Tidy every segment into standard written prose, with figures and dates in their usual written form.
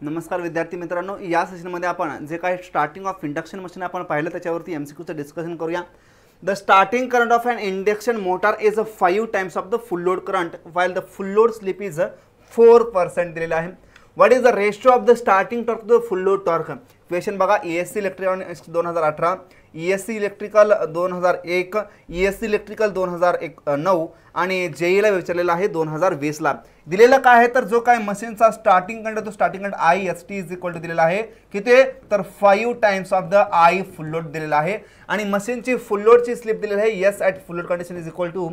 नमस्कार विद्यार्थी मित्रांनो, या सेशनमध्ये आपण जे काही स्टार्टिंग ऑफ इंडक्शन मशीन आपण पाहिलं त्याच्यावरती एमसीक्यूचं डिस्कशन करूया. The starting current of an induction motor is 5 times of the full load current while the full load slip is 4% दिलेला आहे. What is the ratio of the starting torque to the full load torque. Question बघा, ESC electronics 2018, ESC electrical 2001, ESC electrical 2009 आणि जेईला विचारलेला आहे 2020 ला. दिलेलं काय आहे तर जो काय मशीनचा स्टार्टिंग करंट तो starting current IST is equal to दिलेला आहे किती तर 5 times of the I full load दिलेला आहे आणि मशीनची फुल लोडची स्लिप दिलेली आहे s at full load condition is equal to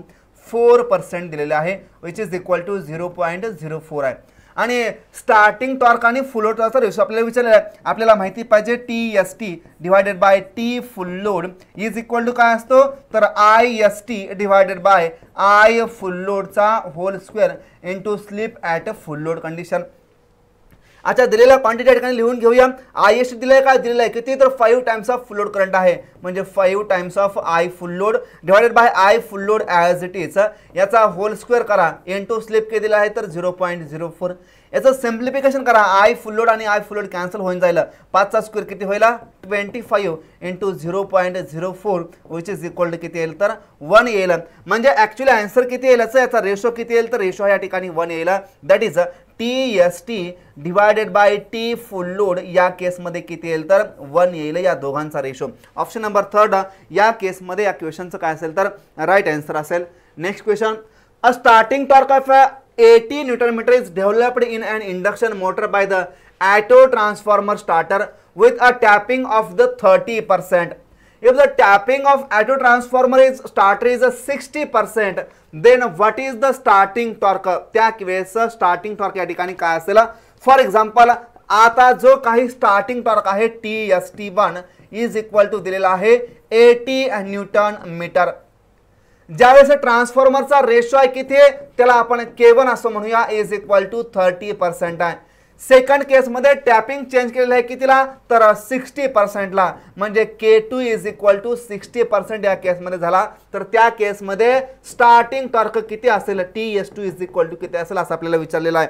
4% दिलेले आहे विच इज इक्वल टू 0.04 आहे. आणि स्टार्टिंग टॉर्क आणि फुल लोड टॉर्कचा रेशो आपल्याला विचारलेला आहे. आपल्याला माहिती पाहिजे TST divided by T full load is equal to काय असतो तर IST divided by I full लोडचा whole square into slip at full load condition. अच्छा, दिलेला क्वांटिटी या ठिकाणी लिहून घेऊया. IST दिलाय काय दिलेला आहे किती तर 5 times of full load current आहे म्हणजे 5 times of I full load divided by I full load as it is याचा होल स्क्वेअर करा इंटू स्लिप किती दिला आहे तर 0.04. याचं सिम्प्लिफिकेशन करा. I फुल लोड आणि I फुल लोड कॅन्सल होऊन जाईल. 5 चा स्क्वेअर किती होईल 25 into 0.04 which is equal to किती येईल तर 1 येईल. म्हणजे ॲक्च्युअली आन्सर किती येईल याचा रेशो किती येईल तर रेशो या ठिकाणी 1 येईल. That is TST divided by T full load या केसमध्ये किती येईल तर 1 येईल या दोघांचा रेशो. ऑप्शन नंबर 3 या केसमध्ये या क्वेश्चनचं काय असेल तर राईट आन्सर असेल. Next question, a starting torque of 80 newton metre is developed in an induction motor by the auto transformer starter with a tapping of the 30%. If the tapping of auto transformer is starter is a 60%, then what is the starting torque? त्या वेळेस starting torque या ठिकाणी काय असेल. For example, आता जो काही starting torque आहे TST1 इज इक्वल टू दिलेला आहे 80 न्यूटन मीटर. ज्यावेळेस ट्रान्सफॉर्मरचा रेशो आहे किती त्याला आपण K1 असं म्हणूया इज इक्वल टू 30% आहे. सेकंड केसमध्ये टॅपिंग चेंज केलेलं आहे कितीला तर 60% ला म्हणजे K2 इज इक्वल टू 60% या केसमध्ये झाला. तर त्या केसमध्ये स्टार्टिंग टॉर्क किती असेल TS2 इज इक्वल टू किती असेल असं आपल्याला विचारलेलं आहे.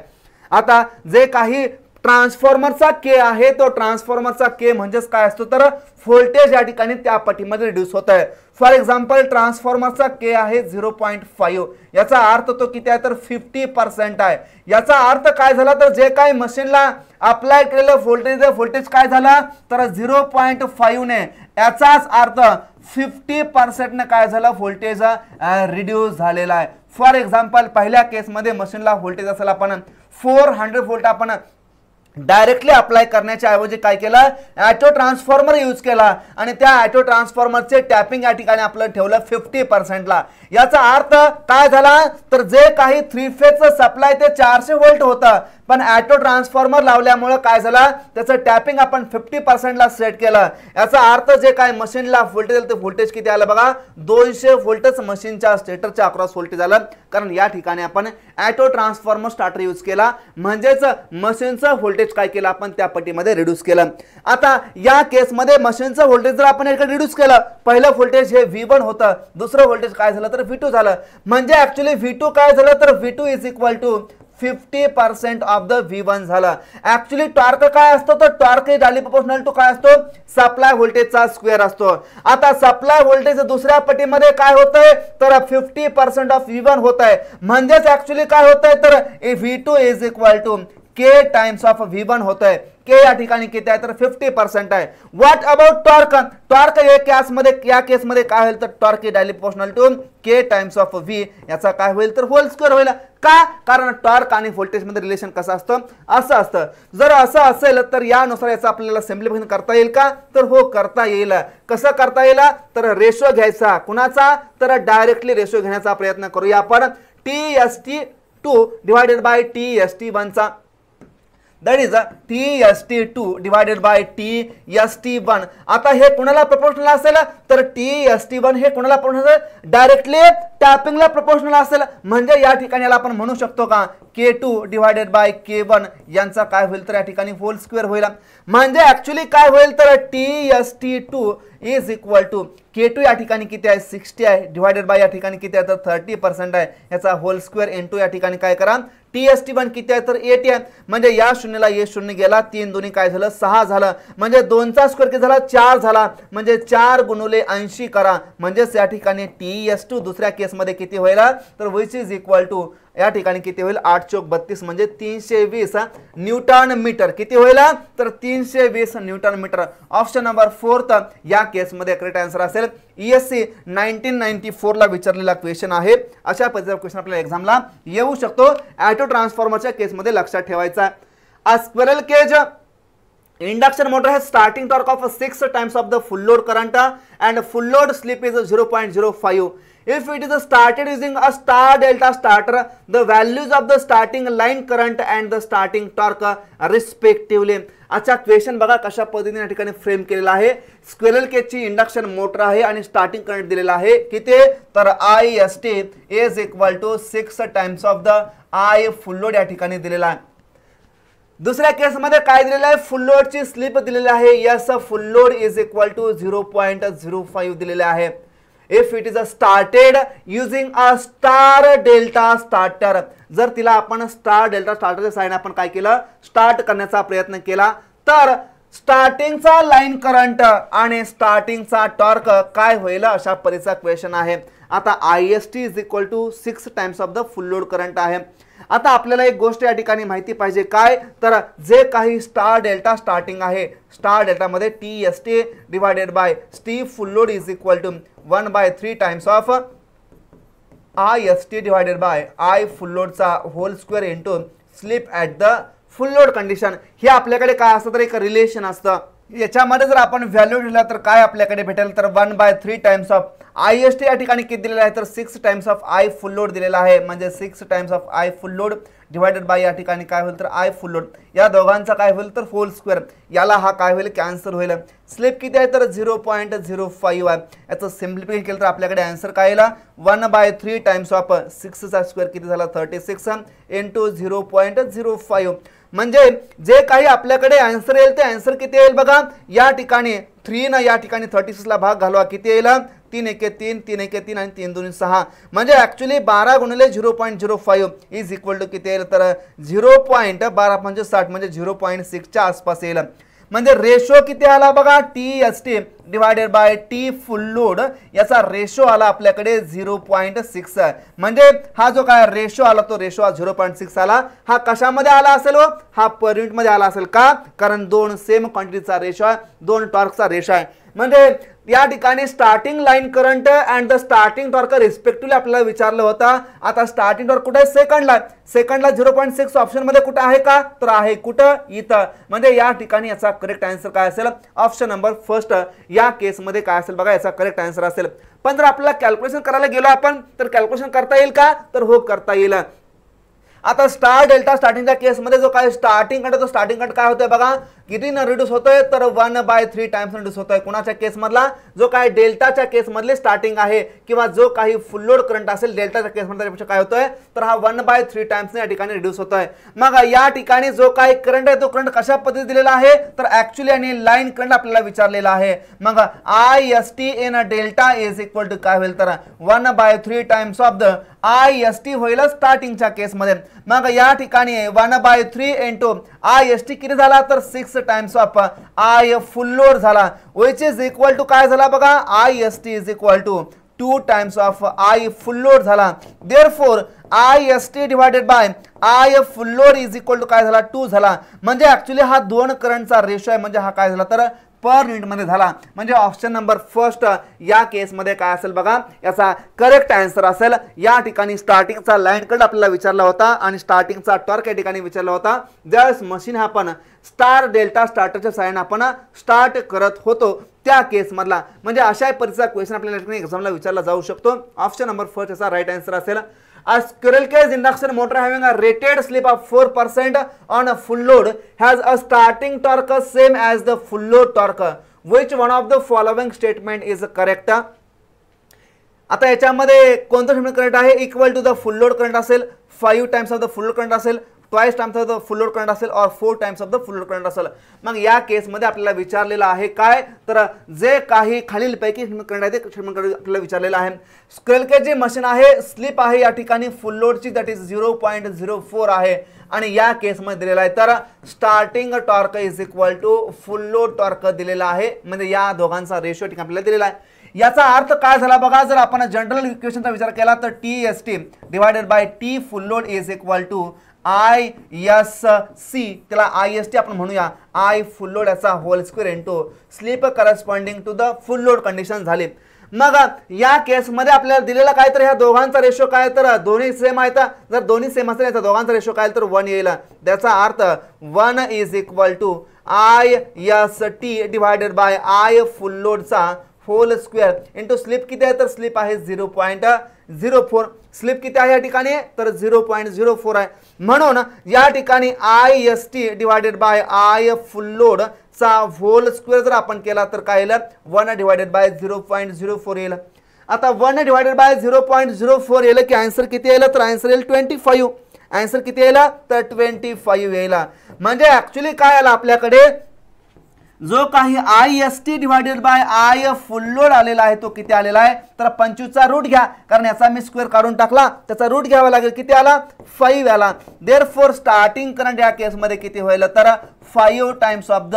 आता जे काही ट्रान्सफॉर्मरचा K आहे तो ट्रान्सफॉर्मरचा K म्हणजेच काय असतो तर व्होल्टेज या ठिकाणी त्या पटीमध्ये रिड्यूस होत आहे. फॉर एक्झाम्पल, ट्रान्सफॉर्मरचा K आहे 0.5 याचा अर्थ तो किती आहे तर 50% आहे. याचा अर्थ काय झाला तर जे काही मशीनला अप्लाय केलेलं व्होल्टेज काय झाला तर 0.5 ने याचाच अर्थ 50% ने काय झालं व्होल्टेज रिड्यूस झालेला आहे. फॉर एक्झाम्पल, पहिल्या केसमध्ये मशीनला व्होल्टेज असेल आपण 400 व्होल्ट आपण डायरेक्टली अप्लाय करण्याच्या ऐवजी काय केलं ऑटो ट्रान्सफॉर्मर यूज केला आणि त्या ऑटो ट्रान्सफॉर्मरचे टॅपिंग या ठिकाणी आपलं ठेवलं 50% ला. याचा अर्थ काय झाला तर जे काही 3 फेजचं सप्लाय ते 400 व्होल्ट होतं पण ऑटो ट्रान्सफॉर्मर लावल्यामुळे काय झालं त्याचं टॅपिंग आपण 50% ला सेट केलं. याचा अर्थ जे काय मशीनला व्होल्टेज ते व्होल्टेज किती आलं बघा 200 व्होल्टच मशीनच्या स्टेटरच्या अक्रॉस व्होल्टेज आलं कारण या ठिकाणी आपण ऑटो ट्रान्सफॉर्मर स्टार्टर यूज केला म्हणजेच मशीनचं व्होल्टेज काय केलं आपण त्या पटीमध्ये रिड्यूस केलं. आता या केसमध्ये मशीनचं व्होल्टेज जर आपण इकडे रिड्यूस केलं, पहिलं व्होल्टेज हे V1 होतं, दुसरं व्होल्टेज काय झालं तर V2 झालं. म्हणजे ऍक्च्युअली V2 काय झालं तर V2 is equal to 50% of the V1 झाला. ऍक्च्युअली टॉर्क काय असतो तर torque is directly proportional to काय असतो सप्लाय व्होल्टेजचा स्क्वेअर असतो. आता सप्लाय व्होल्टेज दुसऱ्या पटीमध्ये काय होतंय तर 50% ऑफ V1 होत आहे म्हणजेच ऍक्च्युअली काय होतंय तर V2 is equal to K times of V1 होत आहे. K या ठिकाणी किती आहे तर 50% आहे. What about torque. टॉर्क या केसमध्ये काय होईल तर torque is directly proportional to K times of V याचा काय होईल तर होल स्क्वेअर होईल. का कारण टॉर्क आणि व्होल्टेज मध्ये रिलेशन कसं असतं असं असतं. जर असं असेल तर यानुसार याचं आपल्याला सिम्प्लिफिकेशन करता येईल का तर हो करता येईल. कसं करता येईल तर रेशो घ्यायचा कुणाचा तर डायरेक्टली रेशो घेण्याचा प्रयत्न करूया आपण TST2 डिवायडेड बाय TST1 चा. That is TST2 divided by TST1. आता हे कोणाला प्रोपोर्शनल असेल तर TST1 हे कोणाला प्रोपोर्शनल डायरेक्टली टॅपिंगला प्रोपोर्शनल असेल म्हणजे या ठिकाणी आपण म्हणू शकतो का K2 डिवायडेड बाय K1 यांचा काय होईल तर या ठिकाणी होल स्क्वेअर होईल. म्हणजे ऍक्च्युअली काय होईल तर TST2 is equal to K2 या ठिकाणी किती आहे 60 आहे डिवायडेड बाय या ठिकाणी किती आहे तर 30% आहे याचा होल स्क्वेअर इनटू या ठिकाणी काय करा TST1 किती आहे तर 80 आहे, म्हणजे या शून्यला ये शून्य गेला, 3 दोन्ही काय झालं 6 झालं, म्हणजे 2चा स्क्वेअर किती झाला 4 झाला, म्हणजे 4 गुणुले 80 करा, म्हणजेच या ठिकाणी TS2 दुसऱ्या केसमध्ये किती होईल तर विच इज इक्वल टू या ठिकाणी किती होईल 8 चौक 32 म्हणजे 320 न्यूटन मीटर, किती होईल तर 320 न्यूटन मीटर। ऑप्शन नंबर 4 या केसमध्ये करेक्ट आन्सर असेल। ESC 1994 ला विचारलेला क्वेश्चन आहे, अशा पद्धतीचा क्वेश्चन आपल्या एक्झामला येऊ शकतो। ऑटो ट्रान्सफॉर्मरच्या केसमध्ये लक्षात ठेवायचा। A squirrel cage induction motor has starting torque of 6 times of the full load current and full load slip is 0.05. If it is started using a star delta starter, the values of the starting line current and the starting torque respectively. अच्छा question बघा कशा पद्धतीने या ठिकाणी frame केलेला आहे। Squirrel केजची induction motor आहे आणि स्टार्टिंग करंट दिलेला आहे किती तर IST is equal to 6 times of the I full load या ठिकाणी दिलेला आहे। दुसऱ्या केस मध्ये काय दिलेलं आहे फुल लोड ची स्लिप दिलेली आहे, s full load is equal to 0.05 दिलेले आहे। If it is started using a star delta starter, जर तिला आपण स्टार डेल्टा स्टार्टरचे साइन आपण काय केलं स्टार्ट करण्याचा प्रयत्न केला तर स्टार्टिंगचा लाईन करंट आणि स्टार्टिंगचा टॉर्क काय होईल अशा परीचा क्वेश्चन आहे। आता IST is equal to 6 times of the full load current आहे। आता आपल्याला एक गोष्ट या ठिकाणी माहिती पाहिजे काय तर जे काही स्टार डेल्टा स्टार्टिंग आहे स्टार डेल्टा मध्ये TST divided by T full load is equal to 1/3 times of IST divided by I full लोडचा whole square into slip at the full load condition. हे आपल्याकडे काय असतं तर एक रिलेशन असतं, याच्यामध्ये जर आपण व्हॅल्यू दिला तर काय आपल्याकडे भेटेल तर 1/3 टाइम्स ऑफ IST या ठिकाणी किती दिलेला आहे तर 6 times of I full load दिलेला आहे, म्हणजे 6 times of I full load divided by या ठिकाणी काय होईल तर I फुल लोड, या दोघांचा काय होईल तर होल स्क्वेअर, याला हा काय होईल कॅन्सल होईल। स्लिप किती आहे तर 0.05 आहे, याचं सिम्प्लिफिकेशन केलं तर आपल्याकडे आन्सर काय येईल 1/3 टाइम्स ऑफ 6 चा स्क्वेअर किती झाला 36 इंटू 0.05, म्हणजे जे काही आपल्याकडे आन्सर येईल ते आन्सर किती येईल बघा या ठिकाणी 3 ना या ठिकाणी 36 ला भाग घालवा किती येईल 3 1 3 3 1 3 आणि 3 2 6, म्हणजे ऍक्च्युअली 12 गुणिले 0.05 इज इक्वल टू किती येईल तर 0.12 म्हणजे 60 म्हणजे 0.6 च्या आसपास येईल। म्हणजे रेशो किती आला बघा TST divided by T full load, याचा रेशो आला आपल्याकडे 0.6, म्हणजे हा जो काय रेशो आला तो रेशो 0.6 आला। हा कशामध्ये आला असेल हा पर युनिट मध्ये आला असेल का कारण दोन सेम क्वांटिटीचा रेशो आहे, दोन टॉर्कचा रेशो आहे, म्हणजे या ठिकाणी starting line current and the starting torque respectively आपल्याला विचारलं होतं। आता स्टार्टिंग टॉर्क कुठे आहे सेकंडला 0.6 ऑप्शन मध्ये कुठे आहे का तर आहे कुठं इथं, म्हणजे या ठिकाणी याचा करेक्ट आन्सर काय असेल ऑप्शन नंबर फर्स्ट या केस मध्ये काय असेल बघा याचा करेक्ट आन्सर असेल। पण जर आपल्याला कॅल्क्युलेशन करायला गेलो आपण तर कॅल्क्युलेशन करता येईल का तर हो करता येईल। आता स्टार डेल्टा स्टार्टिंगच्या केस मध्ये जो काय स्टार्टिंग करंट तो स्टार्टिंग करंट काय होतोय बघा किती न रिड्यूस होतोय तर 1/3 टाइम्स रिड्यूस होतोय। कोणाच्या केस मधला जो काय डेल्टाच्या केस मधले स्टार्टिंग आहे किंवा जो काही फुल लोड करंट असेल डेल्टाच्या केस मध्ये त्यापेक्षा काय होतोय तर हा 1/3 टाइम्स या ठिकाणी रिड्यूस होतोय। मग या ठिकाणी जो काही करंट आहे तो करंट कशा पद्धतीने दिलेला आहे तर ऍक्च्युअली आणि लाईन करंट आपल्याला विचारलेला आहे। मग IST in delta is equal to काय होईल तर 1/3 टाइम्स ऑफ द IST होईल स्टार्टिंगच्या केस मध्ये। मग या ठिकाणी 1/3 इंटू IST किती झाला तर 6 times of I full load झाला, which is equal to काय झाला बघा IST is equal to 2 times of I full load झाला। therefore IST divided by I full load is equal to काय झाला 2 झाला, म्हणजे ऍक्च्युअली हा दोन करंटचा रेशो आहे, म्हणजे हा काय झाला तर पर युनिट मध्ये झाला, म्हणजे ऑप्शन नंबर फर्स्ट या केस मध्ये काय असेल बघा याचा करेक्ट आन्सर असेल। या ठिकाणी स्टार्टिंगचा लाईन करंट आपल्याला विचारला होता आणि स्टार्टिंगचा टॉर्क या ठिकाणी विचारला होता, ज्यावेळेस मशीन आपण स्टार डेल्टा स्टार्टरच्या साहाय्याने आपण स्टार्ट करत होतो त्या केस मधला, म्हणजे अशा परीचा क्वेश्चन आपल्याला एक्झामला विचारला जाऊ शकतो। ऑप्शन नंबर फर्स्ट याचा राईट आन्सर असेल। A squirrel cage induction motor having a rated slip of 4% on a full load has a starting torque same as the full load torque. Which one of the following statement is correct? आता याच्यामध्ये कोणतं statement current आहे equal to the full load current असेल 5 times of the full load current असेल twice times of the full load current असेल और 4 times of the full load current असेल. मग या केसमध्ये आपल्याला विचारलेलं आहे काय, तर जे काही खालीलपैकी करंट आहे ते आपल्याला विचारलेलं आहे. स्क्वेअर केज जे मशीन आहे स्लिप आहे या ठिकाणी फुल लोडची दॅट इज 0.04 आहे आणि या केसमध्ये दिलेला आहे तर starting torque is equal to full load torque दिलेला आहे. म्हणजे या दोघांचा रेशो ठिकाणी आपल्याला दिलेला आहे. याचा अर्थ काय झाला बघा, जर आपण जनरल इक्वेशनचा विचार केला तर TST divided by T full load is equal to ISC, त्याला IST आपण म्हणूया, I फुल लोड याचा whole square into slip corresponding to the full load condition झाली. मग या केसमध्ये आपल्याला दिलेला काय तर ह्या दोघांचा रेशो काय तर दोन्ही सेम आहे. जर दोन्ही सेम असेल तर दोघांचा रेशो काय तर 1 येईल. त्याचा अर्थ 1 is equal to IST divided by I full लोडचा होल स्क्वेअर इंटू स्लिप किती आहे तर स्लिप आहे 0.04. स्लिप किती आहे या ठिकाणी तर 0.04 आहे. म्हणून या ठिकाणी IST divided by I full load चा होल स्क्वेअर जर आपण केला तर काय येईल 1 डिवायडेड बाय 0.04 येईल. आता 1 डिवायडेड बाय 0.04 येईल की आन्सर किती येईल तर आन्सर येईल 25. आन्सर किती येईल तर 25 येईल. म्हणजे ऍक्च्युली काय आला आपल्याकडे जो काही IST divided by I full load आलेला आहे तो किती आलेला आहे तर 25 चा रूट घ्या, कारण याचा मी स्क्वेअर काढून टाकला, त्याचा रूट घ्यावा लागेल. किती आला 5 आला. देअरफॉर स्टार्टिंग करंट या केसमध्ये किती होईल तर 5 times of the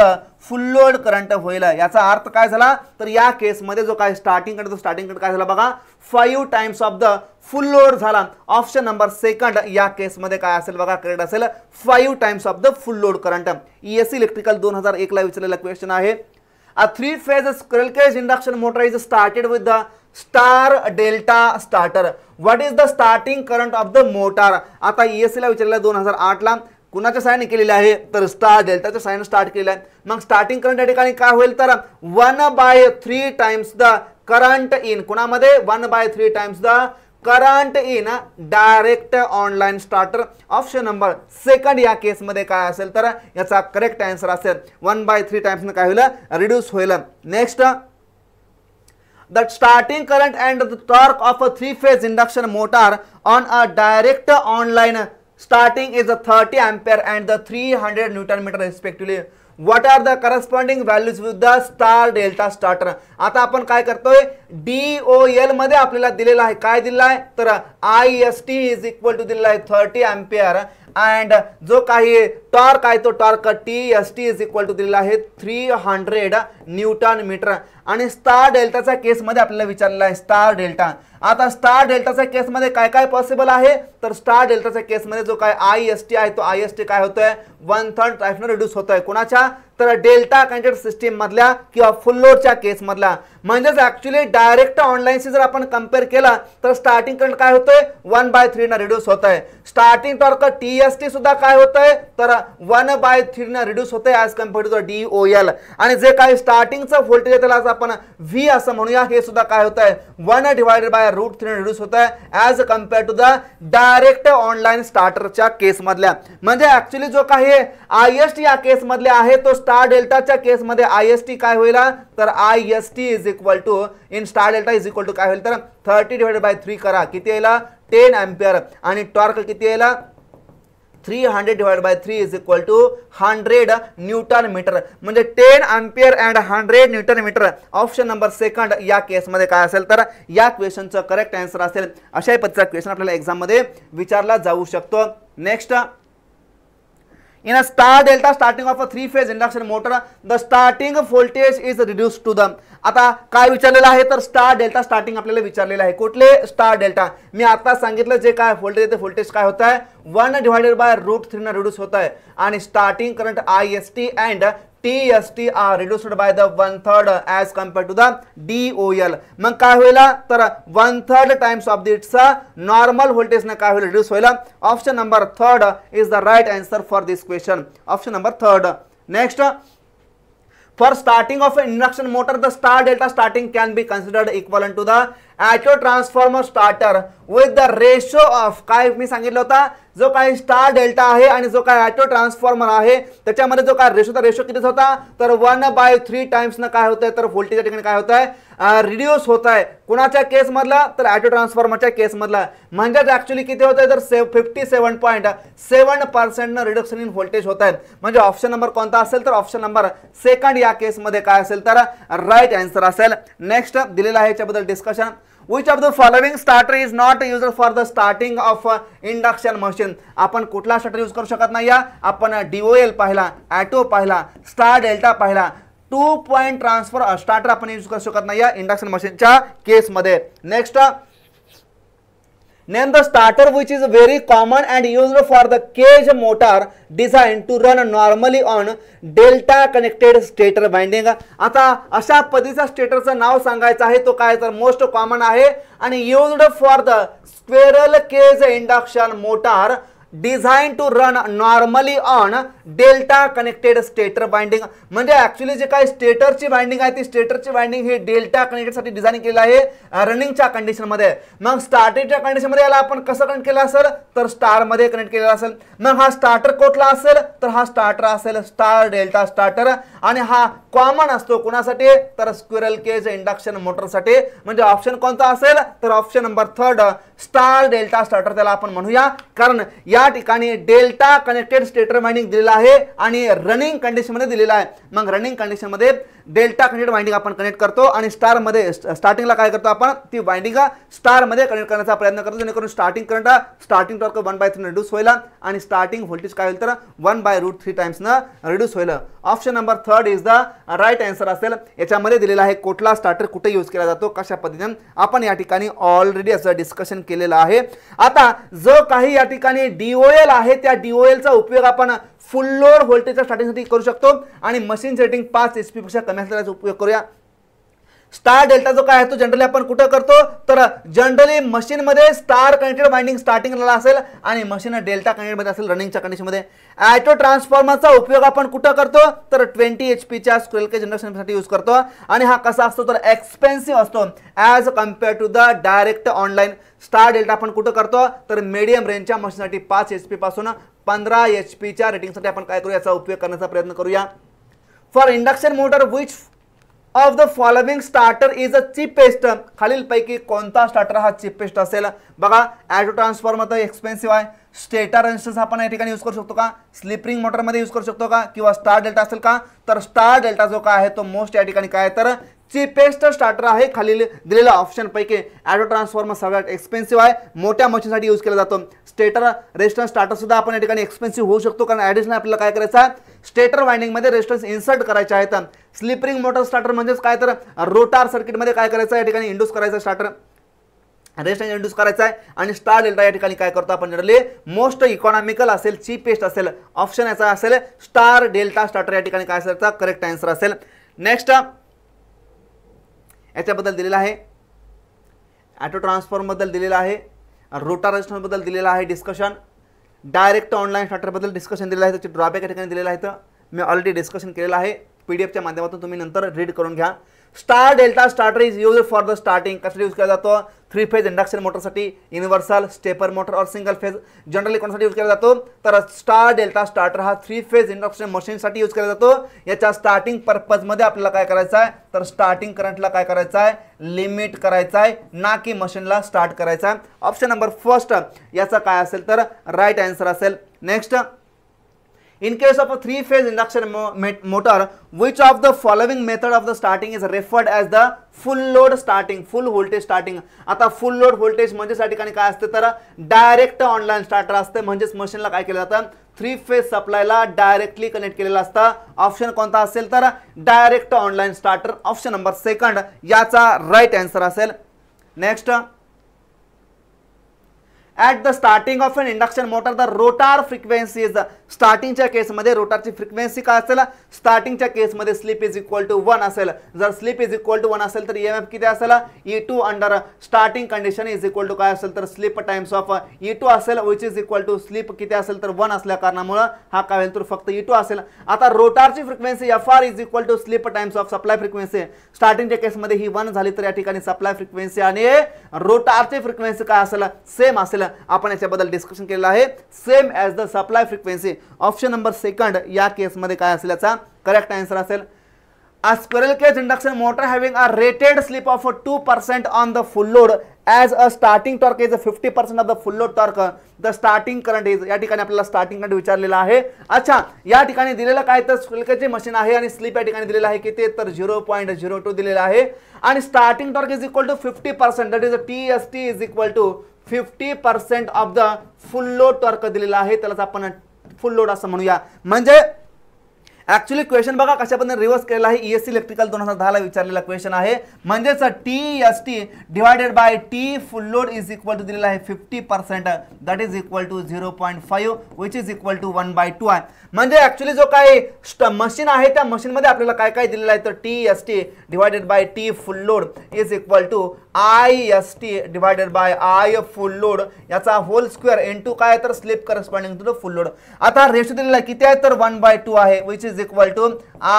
full load current होईल. याचा अर्थ काय झाला तर या केसमध्ये जो काय स्टार्टिंग करंट काय झाला बघा 5 times of the full load झाला. ऑप्शन नंबर सेकंड या केसमध्ये काय असेल बघा करेक्ट असेल 5 times of the full load current. ESC electrical 2001 ला विचारलेला क्वेश्चन आहे. A 3 phase square cage induction motor is started with the star delta starter. What is the starting current of the motor. आता ESC ला विचारलेला 2008 ला कुणाच्या साहाय्याने केलेले आहे तर स्टार डेल्टाच्या साहाय्याने स्टार्ट केलेला आहे. मग स्टार्टिंग करंट या ठिकाणी काय होईल तर 1/3 टाइम्स द करंट इन कुणामध्ये 1/3 times the current in direct online starter. Option number second या केसमध्ये काय असेल तर याचा करेक्ट आन्सर असेल 1/3 टाइम्स ने काय होईल रिड्यूस होईल. Next the starting current and the torque of a 3-phase induction motor on a direct online starting is a 30 ampere and the 300 Newton meter respectively. What are the corresponding values with the star delta starter. आता आपण काय करतोय DOL मध्ये आपल्याला दिलेला आहे काय दिलेला आहे तर IST इज इक्वल टू दिलेला आहे 30 एम्पियर अँड जो काही टॉर्क आहे तो torque TST is equal to दिलेला आहे 300 न्यूटन मीटर. आणि स्टार डेल्टाच्या केसमध्ये आपल्याला विचारलेला आहे स्टार डेल्टा. आता स्टार डेल्टाच्या केसमध्ये काय काय पॉसिबल आहे तर स्टार डेल्टाच्या केसमध्ये जो काय IST आहे तो IST काय होतोय 1/3 टाइम्सने रिड्यूस होतोय कोणाच्या तर डेल्टा कनेक्टेड सिस्टीम मधल्या किंवा फुल लोडच्या केस मधला. म्हणजेच ऍक्च्युअली डायरेक्ट ऑनलाईनशी जर आपण कंपेअर केला तर स्टार्टिंग करंट काय होतोय 1/3 ने रिड्यूस होतोय. स्टार्टिंग टॉर्क TST सुद्धा काय होतंय तर 1/3 ने रिड्यूस होतंय as compared to the DOL. आणि जे काही स्टार्टिंगचं व्होल्टेज आहे त्याला आपण V असं म्हणूया हे सुद्धा काय होतंय 1 डिवायडेड बाय √3 ने रिड्यूस होतंय as compared to the direct online स्टार्टरच्या केस मधल्या. म्हणजे ऍक्च्युअली जो काही IST या केस मधले आहे तो स्टार डेल्टाच्या केस मध्ये IST काय होईल तर IST is equal to in star delta is equal to काय होईल तर 30 डिवायडेड बाय 3 करा किती येईल 10 एम्पियर आणि टॉर्क किती येईल 300 divided by 3 is equal to 100 newton metre. म्हणजे 10 ampere and 100 newton metre. Option number second या केसमध्ये काय असेल तर या क्वेश्चनचं करेक्ट आन्सर असेल. अशा पद्धतीचा क्वेश्चन आपल्याला एक्झाम मध्ये विचारला जाऊ शकतो. Next in a star delta starting of a 3-phase induction motor the starting voltage is reduced to the. आता काय विचारलेलं आहे तर स्टार डेल्टा स्टार्टिंग आपल्याला विचारलेलं आहे कुठले स्टार डेल्टा. मी आता सांगितलं जे काय व्होल्टेज ते व्होल्टेज काय होत आहे 1 डिवायडेड बाय √3 ने रिड्यूस होत आहे आणि starting current IST and TST are reduced by the 1/3 as compared to the DOL. मग काय होईल तर 1/3 times of its normal voltage ने काय होईल रिड्यूस होईल. Option number 3 is the right answer for this question. Option number 3. Next for starting of an induction motor the star delta starting can be considered equivalent to the auto transformer starter with the ratio of काय मी सांगितलं होता जो काही star delta आहे आणि जो काही auto transformer आहे त्याच्यामध्ये जो काय रेशो किती होता तर 1/3 टाइम्स न काय होतंय तर व्होल्टेज ठिकाणी काय होत आहे रिड्यूस होत आहे. कुणाच्या केस मधला तर ऑटो ट्रान्सफॉर्मरच्या केस मधला. म्हणजे ऍक्च्युअली किती होत आहे तर 57.7% रिडक्शन इन व्होल्टेज होत आहे. म्हणजे ऑप्शन नंबर कोणता असेल तर ऑप्शन नंबर सेकंड या केस मध्ये काय असेल तर राईट आन्सर असेल. नेक्स्ट दिलेला आहे याच्याबद्दल discussion. Which of the following starter is not used for the starting of induction machine? आपण कुठला स्टार्टर यूज करू शकत नाही. आपण DOL पाहिला, ऑटो पाहिला, स्टार डेल्टा पाहिला. 2 पॉइंट ट्रान्सफर स्टार्टर आपण यूज करू शकत नाही या इंडक्शन मशीनच्या केस मध्ये. Next name the starter which is very common and used for the cage motor designed to run normally on delta connected stator winding. आता अशा पद्धतीचा स्टेटरचं नाव सांगायचं आहे तो काय तर मोस्ट कॉमन आहे आणि used for the squirrel cage induction motor design to run normally on delta connected stator winding. म्हणजे ऍक्च्युअली जे काय स्टेटरची वाइंडिंग आहे ती स्टेटरची वाइंडिंग ही डेल्टा कनेक्टेड साठी डिझाइन केलेलं आहे रनिंगच्या कंडिशन मध्ये. मग स्टार्टिंगच्या कंडिशन मध्ये याला आपण कसं कनेक्ट केलं असेल तर स्टार मध्ये कनेक्ट केलेला असेल. मग हा स्टार्टर कुठला असेल तर हा स्टार्टर असेल स्टार डेल्टा स्टार्टर आणि हा कॉमन असतो कुणासाठी तर स्क्विरल केज इंडक्शन मोटरसाठी. म्हणजे ऑप्शन कोणता असेल तर option number 3 star delta starter त्याला आपण म्हणूया. कारण या ठिकाणी डेल्टा कनेक्टेड स्टेटर वाइंडिंग दिलेला आहे आणि रनिंग कंडिशन मध्ये दिलेला आहे. मग रनिंग कंडिशन मध्ये डेल्टा कनेक्टेड वाइंडिंग आपण कनेक्ट करतो आणि स्टार मध्ये स्टार्टिंगला काय करतो आपण ती वाइंडिंग स्टार मध्ये कनेक्ट करण्याचा प्रयत्न करतो जेणेकरून starting current starting torque 1/3 reduce होईल आणि स्टार्टिंग व्होल्टेज काय होईल तर 1/√3 टाइम्स न रिड्यूस होईल. Option number 3 is the right answer असेल. याच्यामध्ये दिलेला आहे कुठला स्टार्टर कुठे यूज केला जातो कशा पद्धतीने आपण या ठिकाणी ऑलरेडी असं डिस्कशन केलेलं आहे. आता जो काही या ठिकाणी DOL आहे त्या DOL चा उपयोग आपण फुल लोड व्होल्टेजच्या स्टार्टिंगसाठी करू शकतो आणि मशीन सेटिंग 5 HP पेक्षा कमी असल्याचा उपयोग करूया. स्टार डेल्टा जो काय आहे तो जनरली आपण कुठे करतो तर जनरली मशीन मध्ये स्टार कनेक्टेड वाइंडिंग स्टार्टिंगला असेल आणि मशीन डेल्टा कनेक्टेड मध्ये असेल रनिंगच्या कंडिशन मध्ये. ऑटो ट्रान्सफॉर्मरचा उपयोग आपण कुठे करतो तर 20 HP च्या स्क्वेरल केज इंडक्शन साठी यूज करतो आणि हा कसा असतो तर एक्सपेन्सिव्ह असतो as compare to the direct online. Star delta आपण कुठे करतो तर मीडियम रेंजच्या मशीनसाठी 5 HP पासून 15 HP च्या रेटिंगसाठी आपण काय करू याचा उपयोग करण्याचा प्रयत्न करूया. For induction motor which of the following starter is a cheapest. खालील पैकी कोणता स्टार्टर हा चीपेस्ट असेल. बघा ऑटो ट्रान्सफॉर्मर तर एक्सपेन्सिव्ह आहे. स्टेटर रेजिस्टन्स आपण या ठिकाणी यूज करू शकतो का स्लिप रिंग मोटर मध्ये यूज करू शकतो का किंवा स्टार डेल्टा असेल का तर स्टार डेल्टा जो काय आहे तो मोस्ट या ठिकाणी काय तर चीपेस्ट स्टार्टर आहे. खालील दिलेल्या ऑप्शन पैकी ऑटो ट्रान्सफॉर्मर सगळ्यात एक्सपेन्सिव्ह आहे मोठ्या मशीनसाठी यूज केला जातो. स्टेटर रेजिस्टन्स स्टार्टर सुद्धा आपण या ठिकाणी एक्सपेन्सिव्ह होऊ शकतो कारण ॲडिशनल आपल्याला काय करायचं आहे स्टेटर वाइंडिंग मध्ये रेजिस्टन्स इन्सर्ट करायचे आहेत. स्लिपरिंग मोटर स्टार्टर म्हणजेच काय तर रोटार सर्किट मध्ये काय करायचं या ठिकाणी इंड्यूस करायचं स्टार्टर रेजिस्टन्स इंड्यूस करायचा आहे आणि स्टार डेल्टा या ठिकाणी काय करतो आपण जनरली मोस्ट इकॉनॉमिकल असेल चीपेस्ट असेल. ऑप्शन याचा असेल स्टार डेल्टा स्टार्टर या ठिकाणी काय असेल करेक्ट आन्सर असेल. नेक्स्ट याच्याबद्दल दिलेला आहे ऑटो ट्रान्सफॉर्मर बद्दल दिलेला आहे रोटार रेजिस्टन्स बद्दल दिलेला आहे डिस्कशन डायरेक्ट ऑनलाईन स्टार्टर बद्दल डिस्कशन दिलेलं आहे त्याचे ड्रॉबॅक या ठिकाणी दिलेला आहे तर मी ऑलरेडी डिस्कशन केलेलं आहे पीडीएफच्या माध्यमातून तुम्ही नंतर रीड करून घ्या. Star delta starter is use for the starting कशासाठी यूज केला जातो 3 फेज इंडक्शन मोटरसाठी युनिव्हर्सल स्टेपर मोटर और सिंगल फेज जनरली कोणासाठी यूज केला जातो तर स्टार डेल्टा स्टार्टर हा 3 फेज इंडक्शन मशीनसाठी यूज केला जातो. याच्या स्टार्टिंग पर्पज मध्ये आपल्याला काय करायचं आहे तर स्टार्टिंग करंटला काय करायचं आहे लिमिट करायचं आहे ना की मशीनला स्टार्ट करायचं आहे. ऑप्शन नंबर 1 याचा काय असेल तर राईट आन्सर असेल. Next in case of a 3-phase induction motor which of the following method of the starting is referred as the full load starting full voltage starting. आता फुल load voltage म्हणजे या ठिकाणी काय असते तर डायरेक्ट ऑनलाईन स्टार्टर असते म्हणजेच मशीनला काय केलं जातं 3 फेज सप्लायला डायरेक्टली कनेक्ट केलेला असता. ऑप्शन कोणता असेल तर direct online starter option number 2 याचा राईट आन्सर असेल. Next at the starting of an induction motor the rotor frequency is स्टार्टिंगच्या केसमध्ये रोटरची फ्रिक्वेन्सी काय असेल स्टार्टिंगच्या केसमध्ये स्लिप इज इक्वल टू 1 असेल. जर स्लिप इज इक्वल टू 1 असेल तर ईएमएफ किती असेल E2 under starting condition is equal to काय असेल तर स्लिप टाइम्स ऑफ E2 असेल which is equal to slip किती असेल तर 1 असल्या कारणामुळे हा काय होईल तर फक्त E2 असेल. आता रोटरची frequency FR is equal to slip times of supply frequency स्टार्टिंगच्या केसमध्ये ही 1 झाली तर या ठिकाणी सप्लाय फ्रिक्वेन्सी आणि रोटरची फ्रिक्वेन्सी काय असेल सेम असेल. आपण याच्याबद्दल डिस्कशन केलेलं आहे. Same as the supply frequency. Option number second या केसमध्ये काय असेल याचा करेक्ट आन्सर असेल. A squirrel cage induction motor having a rated slip of 2% on the full load as a starting torque is 50% of the full load torque, the starting current is. या ठिकाणी आपल्याला starting current विचारलेला आहे. अच्छा, या ठिकाणी दिलेलं काय तर स्क्विरल केजची मशीन आहे आणि स्लिप या ठिकाणी दिलेला आहे किती तर 0.02 दिलेला आहे आणि starting torque is equal to 50%, that is TST is equal to 50% of the full load torque दिलेला आहे. त्यालाच आपण फुल लोड असं म्हणूया. म्हणजे ऍक्च्युअली क्वेश्चन बघा कशा पद्धतीने रिव्हर्स केलेला आहे. ESC इलेक्ट्रिकल 2010 ला विचारलेला क्वेश्चन आहे. म्हणजेच TST divided by T full load is equal to दिलेला आहे 50%, that is equal to 0.5 which is equal to 1/2 आहे. म्हणजे ऍक्च्युली जो काही मशीन आहे त्या मशीन मध्ये आपल्याला काय काय दिलेलं आहे तर TST divided by T full load is equal to IST divided by I full load याचा होल स्क्वेअर इनटू काय तर slip corresponding to the full load. आता रेशो दिलेला आहे किती आहे तर 1/2 आहे which is equal to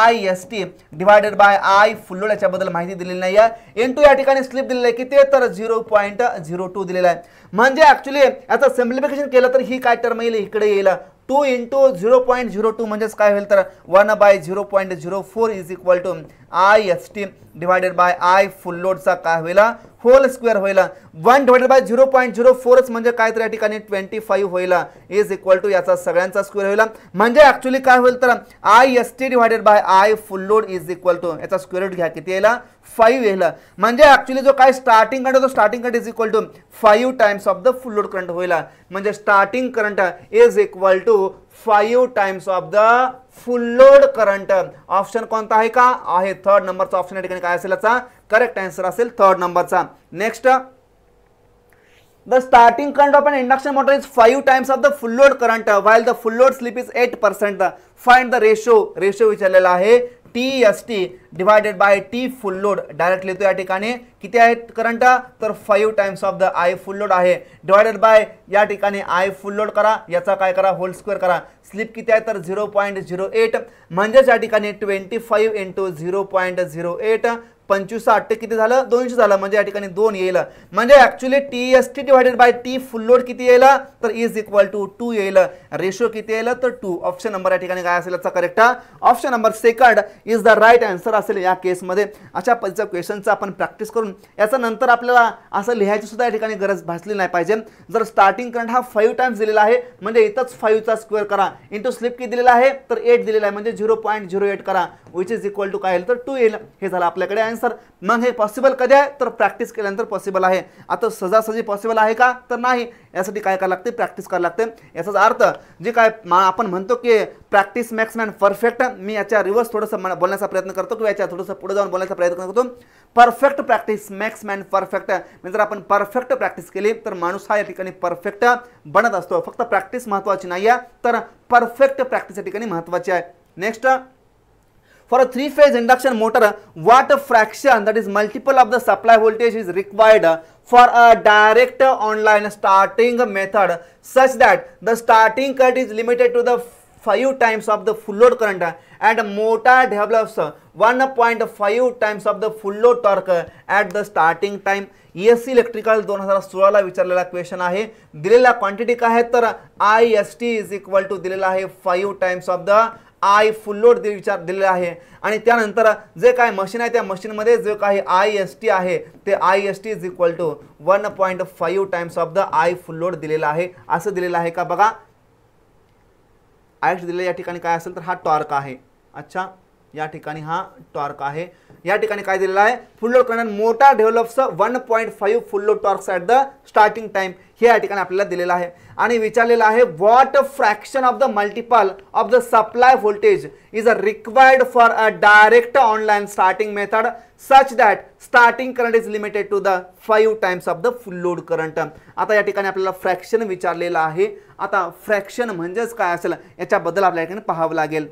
IST divided by I full load. याच्याबद्दल माहिती दिलेली नाही आहे. इनटू या ठिकाणी स्लिप दिलेला आहे किती आहे तर 0.02 दिलेला आहे. म्हणजे ऍक्च्युली याचं सिम्प्लिफिकेशन केलं तर ही काय टर्म येईल इकडे येईल 2 इंटू 0.02 म्हणजेच काय होईल तर 1/0.04 is equal to IST divided by I full लोडचा काय होईल होल स्क्वेअर होईल. 1 डिवायडेड बाय 0.04 म्हणजे काय तर या ठिकाणी 25 होईल इज इक्वल टू याचा सगळ्यांचा स्क्वेअर होईल. म्हणजे ऍक्च्युली काय होईल तर IST divided by I full load is equal to याचा स्क्वेअर रूट घ्या किती येईल 5 येईल. म्हणजे ऍक्च्युली जो काय स्टार्टिंग करंट होतो starting current is equal to 5 times of the full load current होईल. म्हणजे starting current is equal to 5 times of the full load current. Option कोणता आहे का आहे थर्ड नंबरचा ऑप्शन या ठिकाणी काय असेल याचा करेक्ट आन्सर असेल थर्ड नंबरचा. Next, the starting current of an induction motor is 5 times of the full load current while the full load slip is 8%. Find the ratio विचारलेला आहे TST divided by T full load. Direct लिहितो या ठिकाणी किती आहे current तर 5 times of the I full load आहे divided by या ठिकाणी I फुल लोड करा याचा काय करा होल स्क्वेअर करा. स्लिप किती आहे तर 0.08 म्हणजेच या ठिकाणी 25 इंटू 0.08 25 किती झालं 200 झालं म्हणजे या ठिकाणी 2 येईल. म्हणजे actually TST divided by T full load किती येईल तर इज इक्वल टू 2 येईल. रेशो किती येईल तर 2. ऑप्शन नंबर या ठिकाणी काय असेल याचा correct option number second is the right answer असेल या केसमध्ये. अशा पद्धतीच्या क्वेश्चनचा आपण प्रॅक्टिस करून याचा नंतर आपल्याला असं लिहायची सुद्धा या ठिकाणी गरज भासली नाही पाहिजे. जर स्टार्टिंग करंट हा 5 टाइम्स दिलेला आहे म्हणजे इथंच 5 चा स्क्वेअर करा इंटू स्लिप किती दिलेला आहे तर 8 दिलेला आहे म्हणजे 0.08 करा विच इज इक्वल टू काय येईल तर 2 येईल. हे झालं आपल्याकडे आन्सर. मग हे पॉसिबल कधी आहे तर प्रॅक्टिस केल्यानंतर पॉसिबल आहे. आता सहजासहजी पॉसिबल आहे का तर नाही. यासाठी काय करायला लागते प्रॅक्टिस करायला लागते. याचा अर्थ जे काय आपण म्हणतो की प्रॅक्टिस मेक्स मॅन परफेक्ट. मी याच्या रिव्हर्स थोडंसं बोलण्याचा प्रयत्न करतो किंवा याच्या थोडंसं पुढे जाऊन बोलण्याचा प्रयत्न करतो. Perfect practice makes man perfect. म्हणजे जर आपण परफेक्ट प्रॅक्टिस केली तर माणूस हा या ठिकाणी परफेक्ट बनत असतो. फक्त प्रॅक्टिस महत्त्वाची नाही आहे तर परफेक्ट प्रॅक्टिस या ठिकाणी महत्त्वाची आहे. Next, for a 3-phase induction motor, what fraction, that is multiple of the supply voltage, is required for a direct online starting method such that the starting current is limited to the 5 times of the full load current and motor develops 1.5 times of the full load torque at the starting time. ESC electrical 2016 ला विचारलेला question आहे. दिलेला quantity काय आहे तर IST is equal to दिलेला आहे 5 times of the I full load विचार दिलेला आहे आणि त्यानंतर जे काय मशीन आहे त्या मशीन मध्ये जे काही IST आहे ते IST is equal to 1.5 times of the I full load दिलेला आहे. असं दिलेलं आहे का बघा. IST दिलेला या ठिकाणी काय असेल तर हा टॉर्क आहे. अच्छा, या ठिकाणी हा टॉर्क आहे. या ठिकाणी काय दिलेला आहे full load current motor develops 1.5 full load torques at the starting time. हे या ठिकाणी आपल्याला दिलेलं आहे आणि विचारलेलं आहे what fraction of the multiple of the supply voltage is required for a direct online starting method such that starting current is limited to the 5 times of the full load current. आता या ठिकाणी आपल्याला fraction विचारलेलं आहे. आता fraction म्हणजेच काय असेल याच्याबद्दल आपल्या ठिकाणी पाहावं लागेल.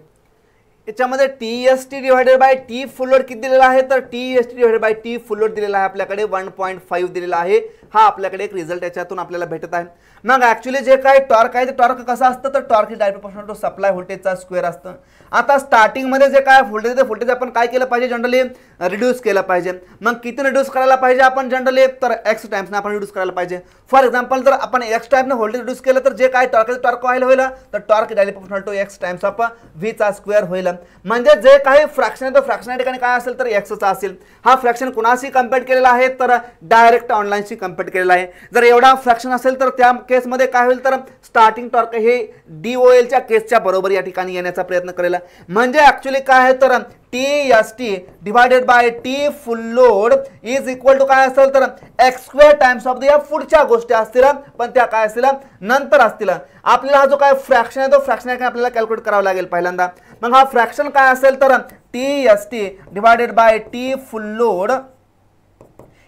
याच्यामध्ये TST divided by T full load किती दिलेला आहे तर TST divided by T full load दिलेला आहे आपल्याकडे 1.5 दिलेला आहे. हा आपल्याकडे एक रिझल्ट याच्यातून आपल्याला भेटत आहे. मग ऍक्च्युली जे काही टॉर्क आहे ते टॉर्क कसं असतं तर torque is direct proportional to supply व्होल्टेजचा स्क्वेअर असतं. आता स्टार्टिंग मध्ये जे काय व्होल्टेज ते व्होल्टेज आपण काय केलं पाहिजे जनरली रिड्यूस केलं पाहिजे. मग किती रिड्यूस करायला पाहिजे आपण जनरली तर x टाइम्सने आपण रिड्यूस करायला पाहिजे. फॉर एक्झाम्पल जर आपण एक्स टाइपनं व्होल्टेज रिड्यूस केलं तर जे काय टॉर्क व्हायला होईल तर torque directly proportional to x times of v चा स्क्वेअर होईल. म्हणजे जे काही फ्रॅक्शन आहे तो फ्रॅक्शन या ठिकाणी काय असेल तर एक्सचा असेल. हा फ्रॅक्शन कुणाशी कम्पेअर केलेला आहे तर डायरेक्ट ऑनलाईनशी कम्पेअर केलेला आहे. जर एवढा फ्रॅक्शन असेल तर त्या केसमध्ये काय होईल तर स्टार्टिंग टॉर्क हे DOLच्या केसच्या बरोबर या ठिकाणी येण्याचा प्रयत्न करेल. म्हणजे ऍक्च्युली काय आहे तर TST divided by T full load is equal to काय असेल तर एक्स स्क्वेअर टाइम्स ऑफ या पुढच्या गोष्टी असतील पण त्या काय असतील नंतर असतील. आपल्याला हा जो काय फ्रॅक्शन आहे तो फ्रॅक्शन आपल्याला कॅल्क्युलेट करावा लागेल पहिल्यांदा. मग हा फ्रॅक्शन काय असेल तर TST divided by T full load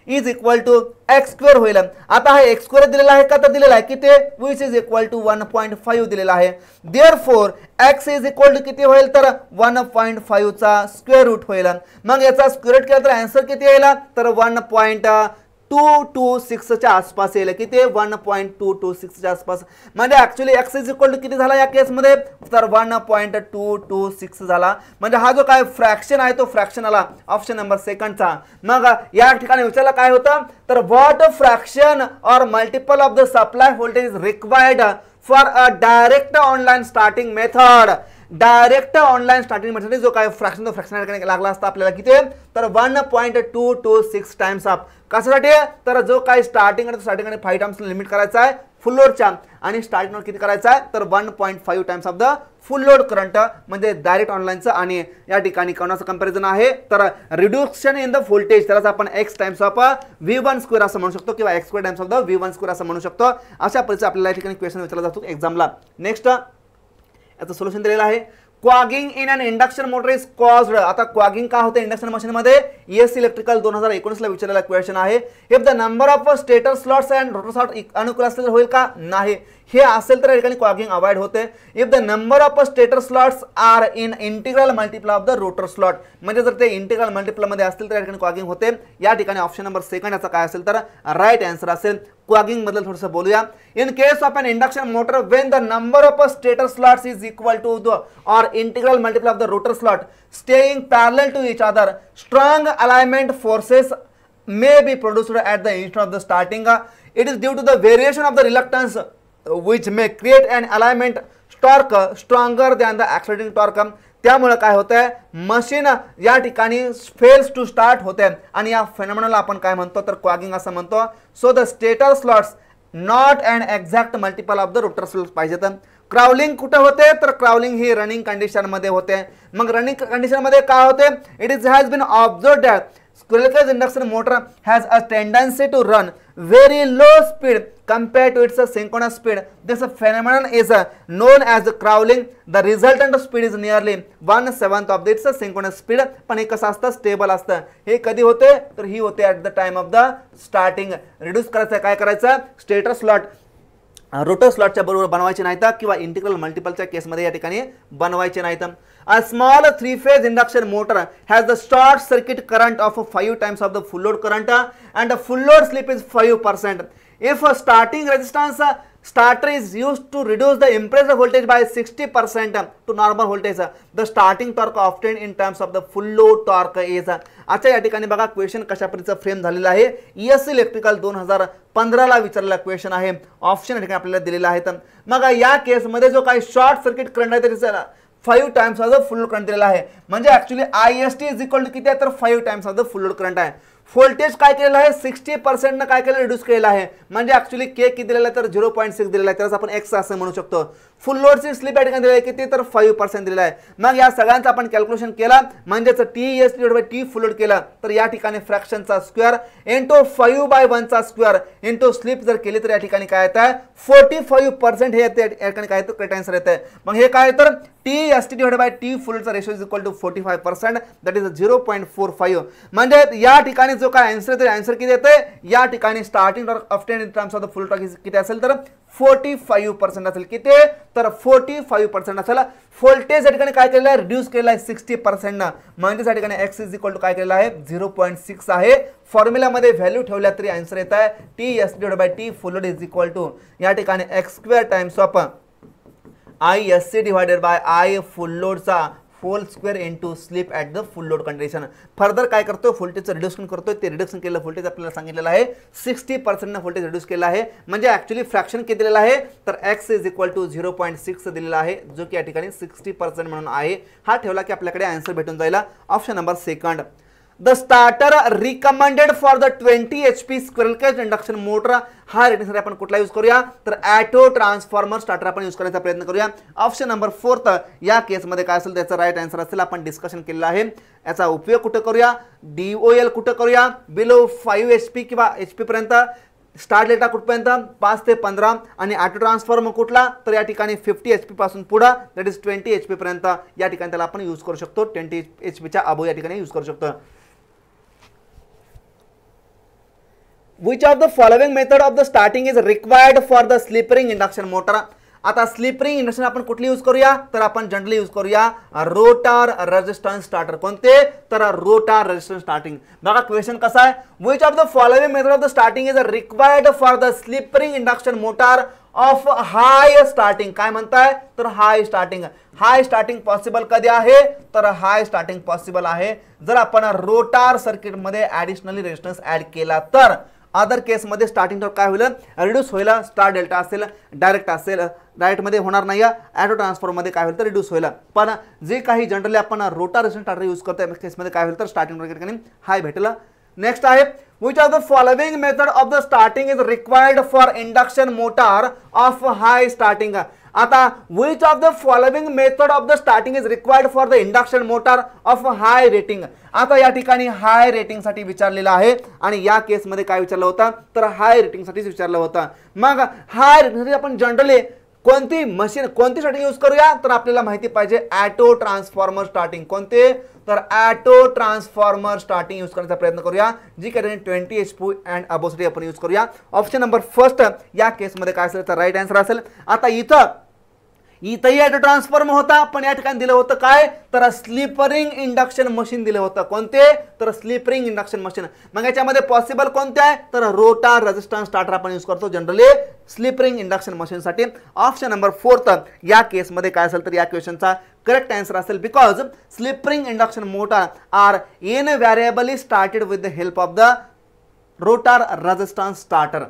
is equal to x square होईल. आता हा एक्स स्क्वेअर दिलेला आहे का तर दिलेला आहे किती विच इज इक्वल टू 1.5 दिलेला आहे. Therefore x is equal to किती होईल तर 1.5 चा स्क्वेअर रूट होईल. मग याचा स्क्वेअर रूट केला तर आन्सर किती येईल तर 1.226 च्या आसपास येईल. किती 1.226 च्या आसपास. म्हणजे actually x is equal to किती झाला या केसमध्ये तर 1.226 झाला. म्हणजे हा जो काय फ्रॅक्शन आहे तो फ्रॅक्शन आला ऑप्शन नंबर सेकंडचा. मग या ठिकाणी विचारलं काय होतं तर व्हॉट फ्रॅक्शन और multiple of the supply voltage is required for a direct online starting method. Direct online starting method जो काय फ्रॅक्शन तो फ्रॅक्शन लागला असता आपल्याला किती तर 1.226 टाइम्स ऑफ कशासाठी तर जो काही स्टार्टिंग आणि 5 टाइम्स लिमिट करायचा आहे फुल लोडच्या आणि स्टार्टिंग किती करायचा आहे तर 1.5 times of the full load current. म्हणजे डायरेक्ट ऑनलाईनचं आणि या ठिकाणी कोणाचं कंपॅरिझन आहे तर रिड्युक्शन इन द व्होल्टेज त्यालाच आपण x times of V1 square असं म्हणू शकतो किंवा x square times of the V1 square असं म्हणू शकतो. अशा परिस्थितीत आपल्याला या ठिकाणी क्वेश्चन विचारला जातो एक्झामला. नेक्स्ट याचं सोल्युशन दिलेलं आहे. Cogging in an induction motor is caused. आता क्वागिंग का होते इंडक्शन मशीन मध्ये ESC इलेक्ट्रिकल 2019 ला विचारलेला क्वेश्चन आहे. If the number of stator slots and rotor slot अनुकूल असेल होईल का नाही हे असेल तर या ठिकाणी क्वागिंग अवॉइड होते. If the number of stator slots are in integral multiple of the rotor slot म्हणजे जर ते इंटिग्रल मल्टिपल मध्ये असतील तर या ठिकाणी क्वागिंग होते. या ठिकाणी ऑप्शन नंबर सेकंड याचा काय असेल तर राईट आन्सर असेल. क्वागिंग बद्दल थोडंसं बोलूया. In case of an induction motor when the number of stator slots is equal to the और integral multiple of the rotor slot staying parallel to each other strong alignment forces may be produced at the instant of the starting. It is due to the variation of the reluctance which may create an alignment torque stronger than the accelerating torque. त्यामुळे काय होतंय machine या ठिकाणी fails to start होते आणि या फेनॉमेनॉला आपण काय म्हणतो तर क्वागिंग असं म्हणतो. So the stator slots not and exact multiple of the rotor slots पाहिजेत. क्राउलिंग कुठे होते तर क्राउलिंग ही रनिंग कंडिशन मध्ये होते. मग रनिंग कंडिशन मध्ये काय होते it is has been observed that squirrel cage induction motor has a tendency to run very low speed compared to its synchronous speed. This phenomenon is known as crawling. The resultant speed is nearly 1/7 of its synchronous speed. पण हे कसं असतं stable असतं. हे कधी होते तर ही होते at the time of the starting. Reduce करायचं काय करायचं स्टेटर स्लॉट रोटर स्लॉटच्या बरोबर बनवायचे नाहीत किंवा इंटिग्रल मल्टिपलच्या केसमध्ये या ठिकाणी बनवायचे नाहीत. A small 3-phase induction motor has the short circuit current of 5 times of the full load current and the full load slip is 5%. If a starting resistance starter is used to reduce the impedance voltage by 60% to normal voltage, the starting torque obtained in terms of the full load torque is. अच्छा या ठिकाणी बघा question कशा प्रकारचा frame झालेला आहे. ESC electrical 2015 ला विचारलेला क्वेश्चन आहे. ऑप्शन या ठिकाणी आपल्याला दिलेला आहे. मग या केस मध्ये जो काही शॉर्ट सर्किट करंट आहे त्याचा 5 times of the full load current दिलेला आहे. म्हणजे actually IST is equal to किती आहे तर 5 times of the full load current आहे. व्होल्टेज काय केलेलं आहे 60% न काय केलं रिड्यूस केलेलं आहे. म्हणजे ऍक्च्युली के किती दिलेला आहे तर 0.6 दिलेला आहे. त्याला आपण एक्स असं म्हणू शकतो. फुल लोडची स्लिप या ठिकाणी दिलेली आहे किती तर 5% दिलेला आहे. मग या सगळ्यांचं आपण कॅल्क्युलेशन केला म्हणजेच T फुल लोड केला तर या ठिकाणी फ्रॅक्शनचा स्क्वेअर इंटू 5/1 चा स्क्वेअर इंटू स्लिप जर केली तर या ठिकाणी काय येत आहे 45% हे येते. या ठिकाणी काय तर करेक्ट आन्सर येत आहे. मग हे काय तर T फुल लोडचा ratio is equal to 45% that is 0.45. म्हणजे या ठिकाणी जो काय आन्सर येते आन्सर किती येते या ठिकाणी starting torque obtained in terms of the full torque किती असेल तर 45% असेल. किती तर 45% असेल. व्होल्टेज या ठिकाणी काय केलेलं आहे रिड्यूस केलेला आहे 60% ना. म्हणजे या ठिकाणी x इज इक्वल टू काय केलेलं आहे 0.6 आहे. फॉर्म्युलामध्ये व्हॅल्यू ठेवल्या तरी आन्सर येत आहे T full load is equal to या ठिकाणी x square times of ISC divided by I full लोडचा whole square into slip at the full load condition. Further काय करतोय, व्होल्टेजचं रिड्युक्शन करतोय. ते रिडक्शन केलेलं व्होल्टेज आपल्याला सांगितलेलं आहे 60% व्होल्टेज रिड्यूस केलं आहे. म्हणजे ॲक्च्युली फ्रॅक्शन किती दिलेलं आहे, तर x इज इक्वल टू 0.6 दिलेला आहे, जो की या ठिकाणी 60% म्हणून आहे. हा ठेवला की आपल्याकडे आन्सर भेटून जाईल. Option number second. The starter recommended for the 20 HP squirrel cage induction motor. हा रेटिंगसाठी आपण कुठला यूज करूया, तर ऑटो ट्रान्सफॉर्मर स्टार्टर आपण यूज करायचा प्रयत्न करूया. ऑप्शन नंबर 4 या केसमध्ये काय असेल त्याचा राईट आन्सर असेल. आपण डिस्कशन केलेलं आहे. याचा उपयोग कुठं करूया, DOL कुठं करूया, बिलो 5 HP किंवा HP पर्यंत. स्टार्ट डेटा कुठपर्यंत 5 ते 15 आणि ऑटो ट्रान्सफॉर्मर कुठला, तर या ठिकाणी 50 HP पासून पुढे दॅट इज 20 HP पर्यंत या ठिकाणी त्याला आपण यूज करू शकतो. 20 HP च्या अबो या ठिकाणी यूज करू शकतो. Which of the following method of the starting is required for the slip ring induction motor? आता स्लिप रिंग इंडक्शन आपण कुठली यूज करूया, तर आपण जनरली यूज करूया रोटर रेजिस्टन्स स्टार्टर. कोणते, तर रोटर रेजिस्टन्स स्टार्टिंग. बघा क्वेश्चन कसा आहे, which of the following method of the starting is required for the slip ring induction motor of high starting. काय म्हणताय, तर हाय स्टार्टिंग. हाय स्टार्टिंग पॉसिबल कधी आहे, तर हाय स्टार्टिंग पॉसिबल आहे जर आपण रोटर सर्किट मध्ये ऍडिशनली रेजिस्टन्स ऍड केला तर. अदर केस मध्ये स्टार्टिंग काय होईल, रिड्यूस होईल. स्टार डेल्टा असेल, डायरेक्ट असेल, डायरेक्ट मध्ये होणार नाही. ऑटो ट्रान्सफॉर्मर मध्ये काय होईल तर रिड्यूस होईल. पण जे काही जनरली आपण रोटर रेजिस्टन्स स्टार्टर यूज करतो त्या केस मध्ये काय होईल तर स्टार्टिंग ठिकाणी हाय भेटेल. नेक्स्ट आहे, which of the following method of the starting is required for induction motor of high starting. आता which of the following method of the starting is required for the induction motor of high rating. आता या ठिकाणी हाय rating साठी विचारलेलं आहे आणि या केस मध्ये काय विचारलं होतं, तर हाय रेटिंग साठीच विचारलं होतं. मग हाय रेटिंग साठी आपण जनरली कोणती मशीन कोणती स्टार्टिंग यूज करूया, तर आपल्याला माहिती पाहिजे ऑटो ट्रान्सफॉर्मर स्टार्टिंग. कोणते, तर ऑटो ट्रान्सफॉर्मर स्टार्टिंग यूज करण्याचा प्रयत्न करूया, जी काही 20 HP अँड अबो साठी आपण यूज करूया. ऑप्शन नंबर फर्स्ट या केसमध्ये काय असेल तर राईट आन्सर असेल. आता इथंही ऑटो ट्रान्सफॉर्मर होता, पण या ठिकाणी दिलं होतं काय, तर स्लिप रिंग इंडक्शन मशीन दिलं होतं. कोणते, तर स्लिप रिंग इंडक्शन मशीन. मग याच्यामध्ये पॉसिबल कोणते आहे, तर रोटर रेजिस्टन्स स्टार्टर आपण यूज करतो generally slip ring induction machine साठी. ऑप्शन नंबर 4 या केसमध्ये काय असेल तर या क्वेश्चनचा करेक्ट आन्सर असेल. Because slip ring induction motor are invariably started with the help of the rotor resistance starter.